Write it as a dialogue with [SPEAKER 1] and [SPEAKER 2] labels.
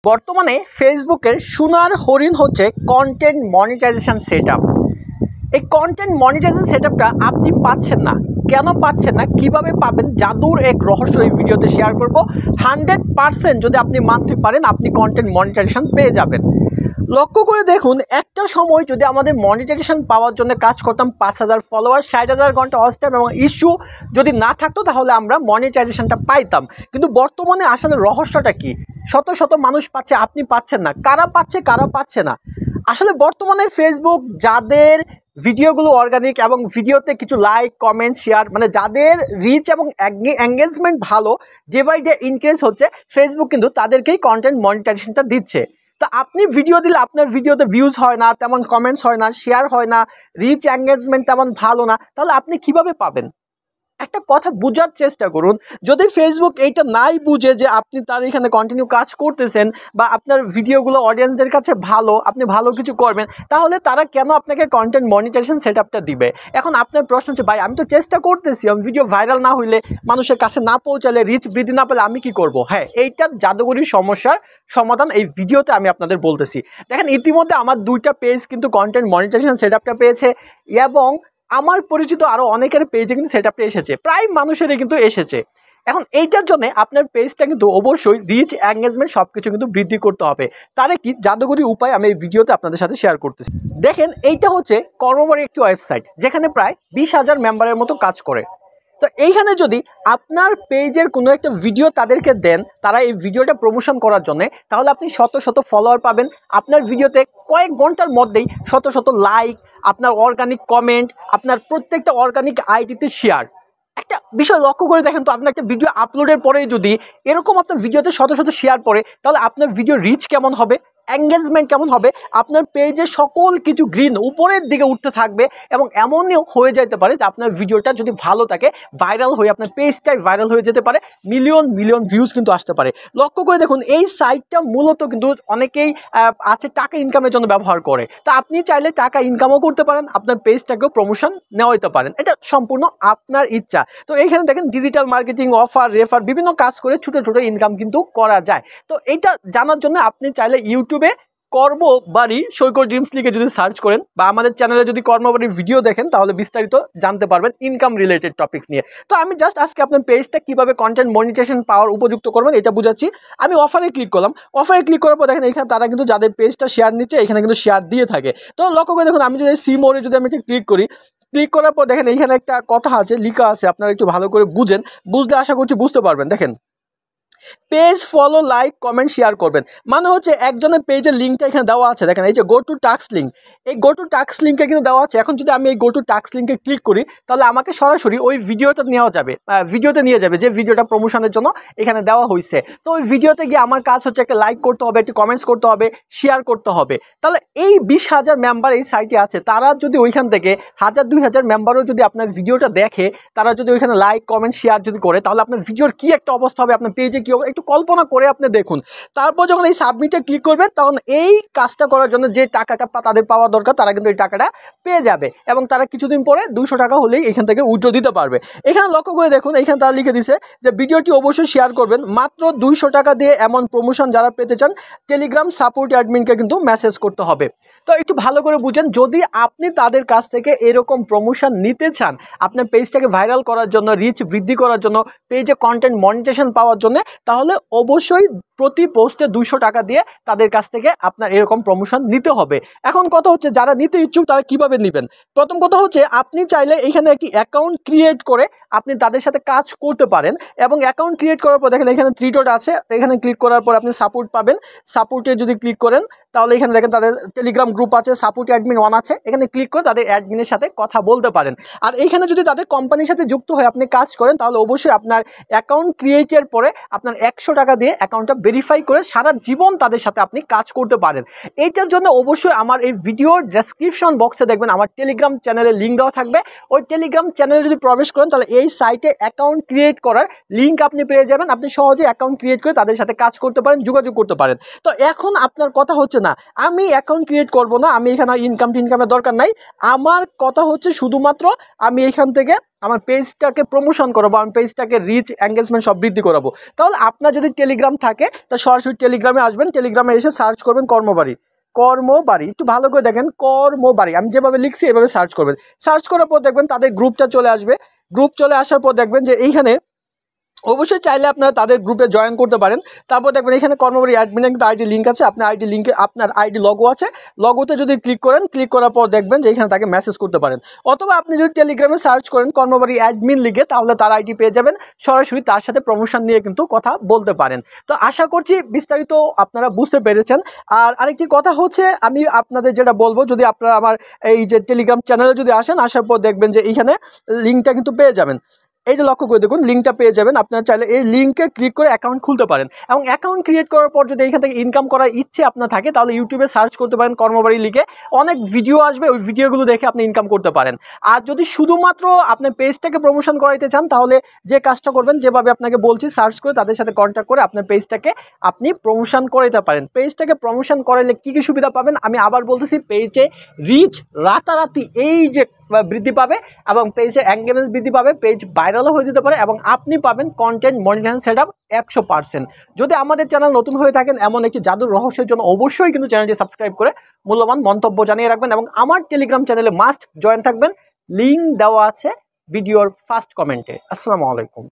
[SPEAKER 1] বর্তমানে ফেসবুকের সোনার হরিণ হচ্ছে কন্টেন্ট মনিটাইজেশন সেটআপ। এই কন্টেন্ট মনিটাইজেশন সেটআপটা আপনি পাচ্ছেন না, কেন পাচ্ছেন না, কিভাবে পাবেন, জাদুর এক রহস্য এই ভিডিওতে শেয়ার করব। 100% যদি আপনি মানতে পারেন আপনি কন্টেন্ট মনিটাইজেশন পেয়ে যাবেন। লক্ষ্য করে দেখুন, একটা সময় যদি আমাদের মনিটাইজেশন পাওয়ার জন্য কাজ করতাম 5000 ফলোয়ার, 60,000 ঘন্টা ওয়াচ টাইম এবং ইস্যু যদি না থাকতো তাহলে আমরা মনিটাইজেশনটা পাইতাম। কিন্তু বর্তমানে আসলে রহস্যটা কি? শত শত মানুষ পাচ্ছে, আপনি পাচ্ছেন না। কারা পাচ্ছে, কারা পাচ্ছে না? আসলে বর্তমানে ফেসবুক যাদের ভিডিওগুলো অর্গানিক এবং ভিডিওতে কিছু লাইক, কমেন্ট, শেয়ার, মানে যাদের রিচ এবং এঙ্গেজমেন্ট ভালো, ডে বাই ডে ইনক্রিজ হচ্ছে, ফেসবুক কিন্তু তাদেরকেই কন্টেন্ট মনিটাইজেশনটা দিচ্ছে। তো আপনি ভিডিও দিলে আপনার ভিডিওতে ভিউজ হয় না, তেমন কমেন্টস হয় না, শেয়ার হয় না, রিচ এঙ্গেজমেন্ট তেমন ভালো না, তাহলে আপনি কিভাবে পাবেন? একটা কথা বোঝার চেষ্টা করুন। যদি ফেসবুক এইটা নাই বুঝে যে আপনি তার এখানে কন্টিনিউ কাজ করতেছেন বা আপনার ভিডিওগুলো অডিয়েন্সদের কাছে ভালো, আপনি ভালো কিছু করবেন, তাহলে তারা কেন আপনাকে কন্টেন্ট মনিটাইজেশন সেটআপটা দিবে? এখন আপনার প্রশ্ন হচ্ছে, ভাই আমি তো চেষ্টা করতেছি, আমি ভিডিও ভাইরাল না হইলে, মানুষের কাছে না পৌঁছালে, রিচ বৃদ্ধি না পেলে আমি কি করব? হ্যাঁ, এইটার জাদুঘরি সমস্যার সমাধান এই ভিডিওতে আমি আপনাদের বলতেছি। দেখেন, ইতিমধ্যে আমার 2টা পেজ কিন্তু কন্টেন্ট মনিটাইজেশন সেটআপটা পেয়েছে এবং আমার পরিচিত আরও অনেকের পেজে কিন্তু সেটআপটা এসেছে, প্রায় মানুষেরই কিন্তু এসেছে। এখন এইটার জন্য আপনার পেজটা কিন্তু অবশ্যই রিচ, এঙ্গেজমেন্ট সব কিছু কিন্তু বৃদ্ধি করতে হবে। তার কি জাদুঘরি উপায় আমি এই ভিডিওতে আপনাদের সাথে শেয়ার করতেছি। দেখেন, এইটা হচ্ছে কর্মবাড়ি একটি ওয়েবসাইট, যেখানে প্রায় 20,000 মেম্বারের মতো কাজ করে। তো এইখানে যদি আপনার পেজের কোনো একটা ভিডিও তাদেরকে দেন, তারা এই ভিডিওটা প্রমোশন করার জন্য, তাহলে আপনি শত শত ফলোয়ার পাবেন। আপনার ভিডিওতে কয়েক ঘন্টার মধ্যেই শত শত লাইক, আপনার অর্গানিক কমেন্ট, আপনার প্রত্যেকটা অর্গানিক আইডিতে শেয়ার। একটা বিষয় লক্ষ্য করে দেখেন তো, আপনার একটা ভিডিও আপলোডের পরে যদি এরকম আপনার ভিডিওতে শত শত শেয়ার পড়ে, তাহলে আপনার ভিডিও রিচ কেমন হবে, এঙ্গেজমেন্ট কেমন হবে? আপনার পেজে সকল কিছু গ্রিন উপরের দিকে উঠতে থাকবে এবং এমনও হয়ে যেতে পারে যে আপনার ভিডিওটা যদি ভালো থাকে, ভাইরাল হয়ে আপনার পেজটাই ভাইরাল হয়ে যেতে পারে, মিলিয়ন মিলিয়ন ভিউজ কিন্তু আসতে পারে। লক্ষ্য করে দেখুন, এই সাইটটা মূলত কিন্তু অনেকেই আছে টাকা ইনকামের জন্য ব্যবহার করে। তা আপনি চাইলে টাকা ইনকামও করতে পারেন, আপনার পেজটাকেও প্রমোশন নেওয়াইতে পারেন, এটা সম্পূর্ণ আপনার ইচ্ছা। তো এইখানে দেখেন, ডিজিটাল মার্কেটিং, অফার, রেফার, বিভিন্ন কাজ করে ছোটো ছোটো ইনকাম কিন্তু করা যায়। তো এইটা জানার জন্য আপনি চাইলে ইউটিউবে কর্মবাড়ি সৈকত ড্রিমস লিখে যদি সার্চ করেন বা আমাদের চ্যানেলে যদি কর্মবাড়ির ভিডিও দেখেন, তাহলে বিস্তারিত জানতে পারবেন ইনকাম রিলেটেড টপিকস নিয়ে। তো আমি জাস্ট আজকে আপনার পেজটা কীভাবে কন্টেন্ট মনিটাইজেশন পাওয়ার উপযুক্ত করবেন এটা বুঝাচ্ছি। আমি অফারে ক্লিক করলাম। অফারে ক্লিক করার পর দেখেন, এখানে তারা কিন্তু যাদের পেজটা শেয়ার নিচ্ছে, এখানে কিন্তু শেয়ার দিয়ে থাকে। তো লক্ষ্য করে দেখুন, আমি যদি সি মোড়ে যদি আমি একটু ক্লিক করি, ক্লিক করার পর দেখেন এইখানে একটা কথা আছে, লেখা আছে, আপনারা একটু ভালো করে বুঝেন, বুঝলে আশা করছি বুঝতে পারবেন। দেখেন, page follow, like, comment, share করবেন, মানে হচ্ছে একজনের পেজের লিঙ্কটা এখানে দেওয়া আছে। দেখেন, এই যে গো টু টাস্ক লিঙ্ক, এই গো টু টাস্ক লিঙ্কে কিন্তু দেওয়া আছে। এখন যদি আমি এই গো টু টাস্ক লিঙ্কে ক্লিক করি, তাহলে আমাকে সরাসরি ওই ভিডিওটা নেওয়া যাবে, ভিডিওতে নিয়ে যাবে যে ভিডিওটা প্রমোশনের জন্য এখানে দেওয়া হয়েছে। তো ওই ভিডিওতে গিয়ে আমার কাজ হচ্ছে একটা লাইক করতে হবে, একটি কমেন্টস করতে হবে, শেয়ার করতে হবে। তাহলে এই 20,000 মেম্বার এই সাইটে আছে, তারা যদি ওইখান থেকে 1000-2000 মেম্বারও যদি আপনার ভিডিওটা দেখে, তারা যদি ওইখানে লাইক, কমেন্ট, শেয়ার যদি করে, তাহলে আপনার ভিডিওর কী একটা অবস্থা হবে, আপনার পেজে কী হবে একটু কল্পনা করে আপনি দেখুন। তারপর যখন এই সাবমিটে ক্লিক করবেন, তখন এই কাজটা করার জন্য যে টাকাটা তাদের পাওয়া দরকার, তারা কিন্তু এই টাকাটা পেয়ে যাবে এবং তারা কিছুদিন পরে 200 টাকা হলেই এখান থেকে উইথড্র দিতে পারবে। এখানে লক্ষ্য করে দেখুন, এখানে তারা লিখে দিছে যে ভিডিওটি অবশ্যই শেয়ার করবেন, মাত্র 200 টাকা দিয়ে এমন প্রমোশন যারা পেতে চান, টেলিগ্রাম সাপোর্ট অ্যাডমিনকে কিন্তু মেসেজ করতে হবে। তো একটু ভালো করে বুঝেন, যদি আপনি তাদের কাছ থেকে এরকম প্রমোশন নিতে চান, আপনার পেজটাকে ভাইরাল করার জন্য, রিচ বৃদ্ধি করার জন্য, পেজে কন্টেন্ট মনিটাইজেশন পাওয়ার জন্য, তাহলে অবশ্যই প্রতি পোস্টে 200 টাকা দিয়ে তাদের কাছ থেকে আপনার এরকম প্রমোশন নিতে হবে। এখন কথা হচ্ছে, যারা নিতে ইচ্ছুক তারা কিভাবে নেবেন? প্রথম কথা হচ্ছে, আপনি চাইলে এখানে একটি অ্যাকাউন্ট ক্রিয়েট করে আপনি তাদের সাথে কাজ করতে পারেন এবং অ্যাকাউন্ট ক্রিয়েট করার পর দেখেন এখানে 3 ডট আছে, এখানে ক্লিক করার পর আপনি সাপোর্ট পাবেন। সাপোর্টে যদি ক্লিক করেন, তাহলে এখানে দেখেন তাদের টেলিগ্রাম গ্রুপ আছে, সাপোর্ট অ্যাডমিন 1 আছে, এখানে ক্লিক করে তাদের অ্যাডমিনের সাথে কথা বলতে পারেন। আর এইখানে যদি তাদের কোম্পানির সাথে যুক্ত হয়ে আপনি কাজ করেন, তাহলে অবশ্যই আপনার অ্যাকাউন্ট ক্রিয়েটের পরে আপনার 100 টাকা দিয়ে অ্যাকাউন্টটা ভেরিফাই করে সারা জীবন তাদের সাথে আপনি কাজ করতে পারেন। এইটার জন্য অবশ্যই আমার এই ভিডিওর ডেসক্রিপশন বক্সে দেখবেন আমার টেলিগ্রাম চ্যানেলের লিঙ্ক দেওয়া থাকবে। ওই টেলিগ্রাম চ্যানেলে যদি প্রবেশ করেন, তাহলে এই সাইটে অ্যাকাউন্ট ক্রিয়েট করার লিঙ্ক আপনি পেয়ে যাবেন। আপনি সহজে অ্যাকাউন্ট ক্রিয়েট করে তাদের সাথে কাজ করতে পারেন, যোগাযোগ করতে পারেন। তো এখন আপনার কথা হচ্ছে, না আমি অ্যাকাউন্ট ক্রিয়েট করব না, আমি এখানে ইনকামের দরকার নাই। আমার কথা হচ্ছে শুধুমাত্র আমি এখান থেকে আমার পেজটাকে প্রমোশন করাবো, আমি পেজটাকে রিচ এঙ্গেজমেন্ট সব বৃদ্ধি করাবো। তাহলে আপনার যদি টেলিগ্রাম থাকে তা সরাসরি টেলিগ্রামে আসবেন, টেলিগ্রামে এসে সার্চ করবেন কর্মবাড়ি। কর্মবাড়ি একটু ভালো করে দেখেন, কর্মবাড়ি আমি যেভাবে লিখছি এভাবে সার্চ করবেন। সার্চ করার পর দেখবেন তাদের গ্রুপটা চলে আসবে। গ্রুপ চলে আসার পর দেখবেন যে এইখানে অবশ্যই চাইলে আপনারা তাদের গ্রুপে জয়েন করতে পারেন। তারপর দেখবেন এখানে কর্মবাড়ি অ্যাডমিনের কিন্তু আইডি লিঙ্ক আছে, আপনার আইডি লিঙ্কে আপনার আইডি লগো আছে, লগোতে যদি ক্লিক করেন, ক্লিক করার পর দেখবেন যে এখানে তাকে মেসেজ করতে পারেন। অথবা আপনি যদি টেলিগ্রামে সার্চ করেন কর্মবাড়ি অ্যাডমিন লিখে, তাহলে তার আইডি পেয়ে যাবেন, সরাসরি তার সাথে প্রমোশন নিয়ে কিন্তু কথা বলতে পারেন। তো আশা করছি বিস্তারিত আপনারা বুঝতে পেরেছেন। আর আরেকটি কথা হচ্ছে, আমি আপনাদের যেটা বলবো, যদি আপনারা আমার এই যে টেলিগ্রাম চ্যানেলে যদি আসেন, আসার পর দেখবেন যে এইখানে লিঙ্কটা কিন্তু পেয়ে যাবেন। এই যে লক্ষ্য করে দেখুন লিঙ্কটা পেয়ে যাবেন, আপনারা চাইলে এই লিঙ্কে ক্লিক করে অ্যাকাউন্ট খুলতে পারেন। এবং অ্যাকাউন্ট ক্রিয়েট করার পর যদি এখান থেকে ইনকাম করার ইচ্ছে আপনার থাকে, তাহলে ইউটিউবে সার্চ করতে পারেন কর্মবাড়ি লিখে, অনেক ভিডিও আসবে, ওই ভিডিওগুলো দেখে আপনি ইনকাম করতে পারেন। আর যদি শুধুমাত্র আপনার পেজটাকে প্রমোশন করাইতে চান, তাহলে যে কাজটা করবেন, যেভাবে আপনাকে বলছি, সার্চ করে তাদের সাথে কন্ট্যাক্ট করে আপনার পেজটাকে আপনি প্রমোশন করাইতে পারেন। পেজটাকে প্রমোশন করাইলে কী কী সুবিধা পাবেন আমি আবার বলতেছি, পেজে রিচ রাতারাতি এই যে বৃদ্ধি পাবে, এবং পেজের এঙ্গেজমেন্ট বৃদ্ধি পাবে, পেজ ভাইরালও হয়ে যেতে পারে, এবং আপনি পাবেন কন্টেন্ট মনিটাইজেশন সেটআপ 100%। যদি আমাদের চ্যানেল নতুন হয়ে থাকেন, এমন একটি জাদুর রহস্যের জন্য অবশ্যই কিন্তু চ্যানেলটি সাবস্ক্রাইব করে মূল্যবান মন্তব্য জানিয়ে রাখবেন, এবং আমার টেলিগ্রাম চ্যানেলে মাস্ট জয়েন থাকবেন। লিঙ্ক দেওয়া আছে ভিডিওর ফার্স্ট কমেন্টে। আসসালামু আলাইকুম।